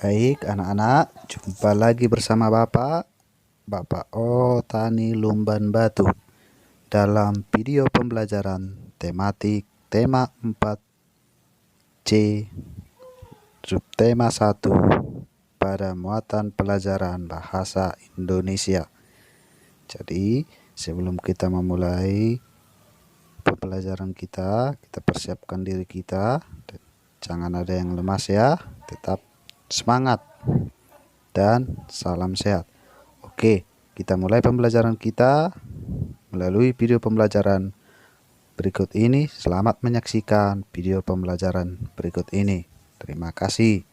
Baik anak-anak, jumpa lagi bersama Bapak Tani Lumban Batu dalam video pembelajaran tematik tema 4C subtema 1 pada muatan pelajaran bahasa Indonesia. Jadi sebelum kita memulai pembelajaran kita persiapkan diri kita, jangan ada yang lemas ya, tetap semangat dan salam sehat. Oke, kita mulai pembelajaran kita melalui video pembelajaran berikut ini. Selamat menyaksikan video pembelajaran berikut ini. Terima kasih.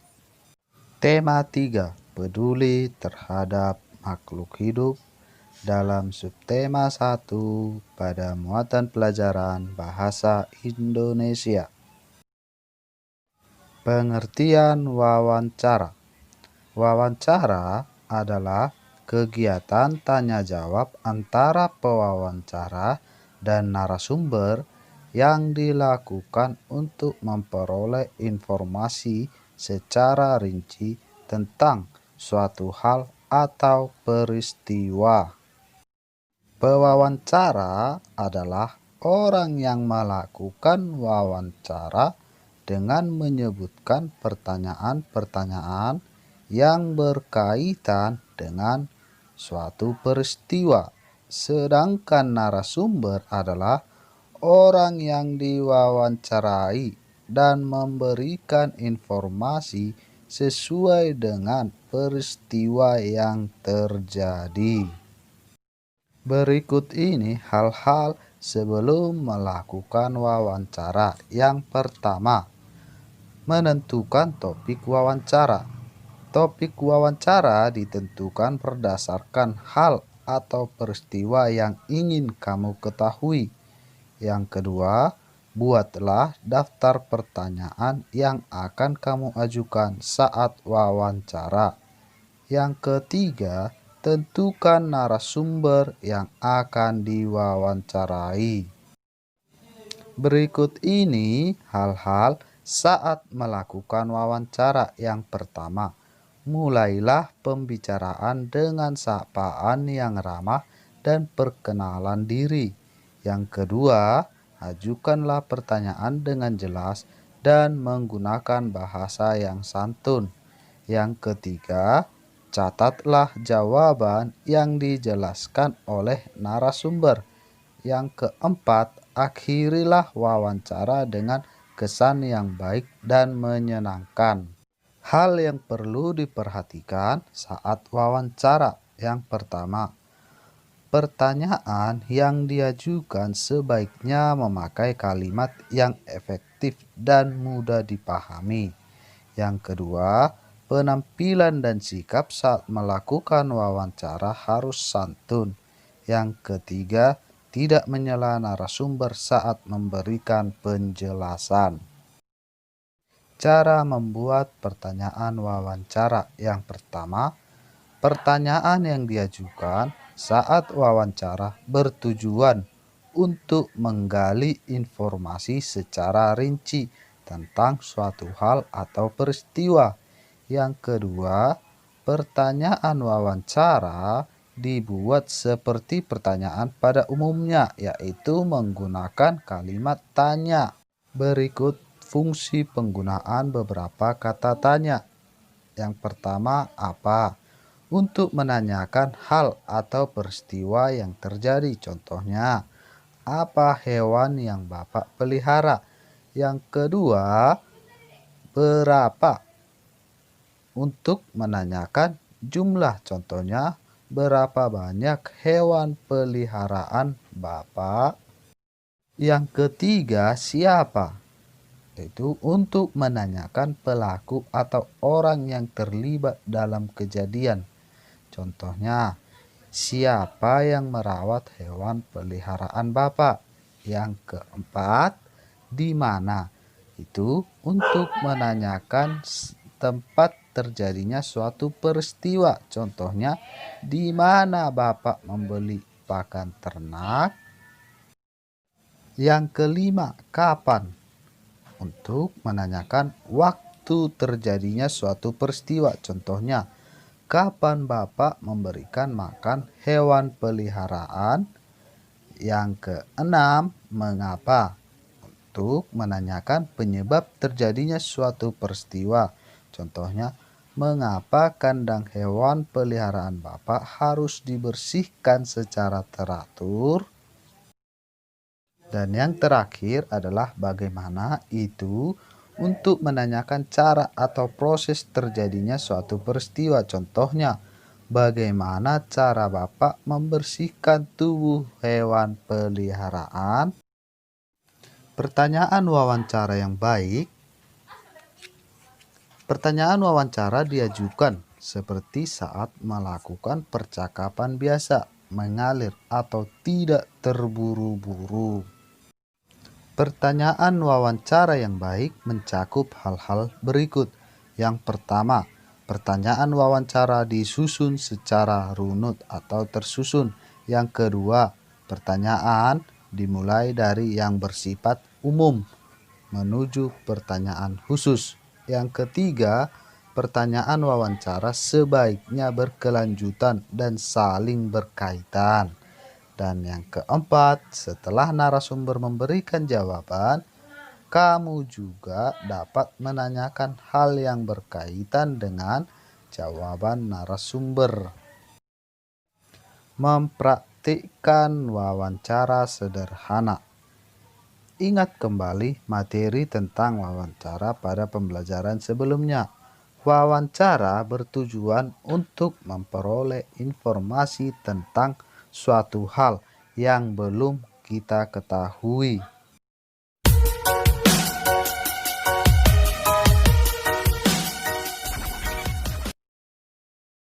Tema 3, peduli terhadap makhluk hidup dalam subtema 1 pada muatan pelajaran bahasa Indonesia. Pengertian wawancara. Wawancara adalah kegiatan tanya jawab antara pewawancara dan narasumber yang dilakukan untuk memperoleh informasi secara rinci tentang suatu hal atau peristiwa. Pewawancara adalah orang yang melakukan wawancara dengan menyebutkan pertanyaan-pertanyaan yang berkaitan dengan suatu peristiwa, sedangkan narasumber adalah orang yang diwawancarai dan memberikan informasi sesuai dengan peristiwa yang terjadi. Berikut ini hal-hal sebelum melakukan wawancara. Yang pertama, menentukan topik wawancara. Topik wawancara ditentukan berdasarkan hal atau peristiwa yang ingin kamu ketahui. Yang kedua, buatlah daftar pertanyaan yang akan kamu ajukan saat wawancara. Yang ketiga, tentukan narasumber yang akan diwawancarai. Berikut ini hal-hal saat melakukan wawancara. Yang pertama, mulailah pembicaraan dengan sapaan yang ramah dan perkenalan diri. Yang kedua, ajukanlah pertanyaan dengan jelas dan menggunakan bahasa yang santun. Yang ketiga, catatlah jawaban yang dijelaskan oleh narasumber. Yang keempat, akhirilah wawancara dengan kesan yang baik dan menyenangkan. Hal yang perlu diperhatikan saat wawancara. Yang pertama, pertanyaan yang diajukan sebaiknya memakai kalimat yang efektif dan mudah dipahami. Yang kedua, penampilan dan sikap saat melakukan wawancara harus santun. Yang ketiga, tidak menyela narasumber saat memberikan penjelasan. Cara membuat pertanyaan wawancara. Yang pertama, pertanyaan yang diajukan saat wawancara bertujuan untuk menggali informasi secara rinci tentang suatu hal atau peristiwa. Yang kedua, pertanyaan wawancara dibuat seperti pertanyaan pada umumnya, yaitu menggunakan kalimat tanya. Berikut fungsi penggunaan beberapa kata tanya. Yang pertama, apa? Untuk menanyakan hal atau peristiwa yang terjadi. Contohnya, apa hewan yang Bapak pelihara? Yang kedua, berapa? Untuk menanyakan jumlah. Contohnya, berapa banyak hewan peliharaan Bapak? Yang ketiga, siapa? Itu untuk menanyakan pelaku atau orang yang terlibat dalam kejadian. Contohnya, siapa yang merawat hewan peliharaan Bapak? Yang keempat, di mana? Itu untuk menanyakan tempat terjadinya suatu peristiwa. Contohnya, di mana Bapak membeli pakan ternak? Yang kelima, kapan? Untuk menanyakan waktu waktu terjadinya suatu peristiwa. Contohnya, kapan Bapak memberikan makan hewan peliharaan? Yang keenam, mengapa? Untuk menanyakan penyebab terjadinya suatu peristiwa. Contohnya, mengapa kandang hewan peliharaan Bapak harus dibersihkan secara teratur? Dan yang terakhir adalah bagaimana itu untuk menanyakan cara atau proses terjadinya suatu peristiwa. Contohnya, bagaimana cara Bapak membersihkan tubuh hewan peliharaan? Pertanyaan wawancara yang baik. Pertanyaan wawancara diajukan seperti saat melakukan percakapan biasa, mengalir atau tidak terburu-buru. Pertanyaan wawancara yang baik mencakup hal-hal berikut. Yang pertama, pertanyaan wawancara disusun secara runut atau tersusun. Yang kedua, pertanyaan dimulai dari yang bersifat umum menuju pertanyaan khusus. Yang ketiga, pertanyaan wawancara sebaiknya berkelanjutan dan saling berkaitan. Dan yang keempat, setelah narasumber memberikan jawaban, kamu juga dapat menanyakan hal yang berkaitan dengan jawaban narasumber. Mempraktikkan wawancara sederhana. Ingat kembali materi tentang wawancara pada pembelajaran sebelumnya. Wawancara bertujuan untuk memperoleh informasi tentang suatu hal yang belum kita ketahui.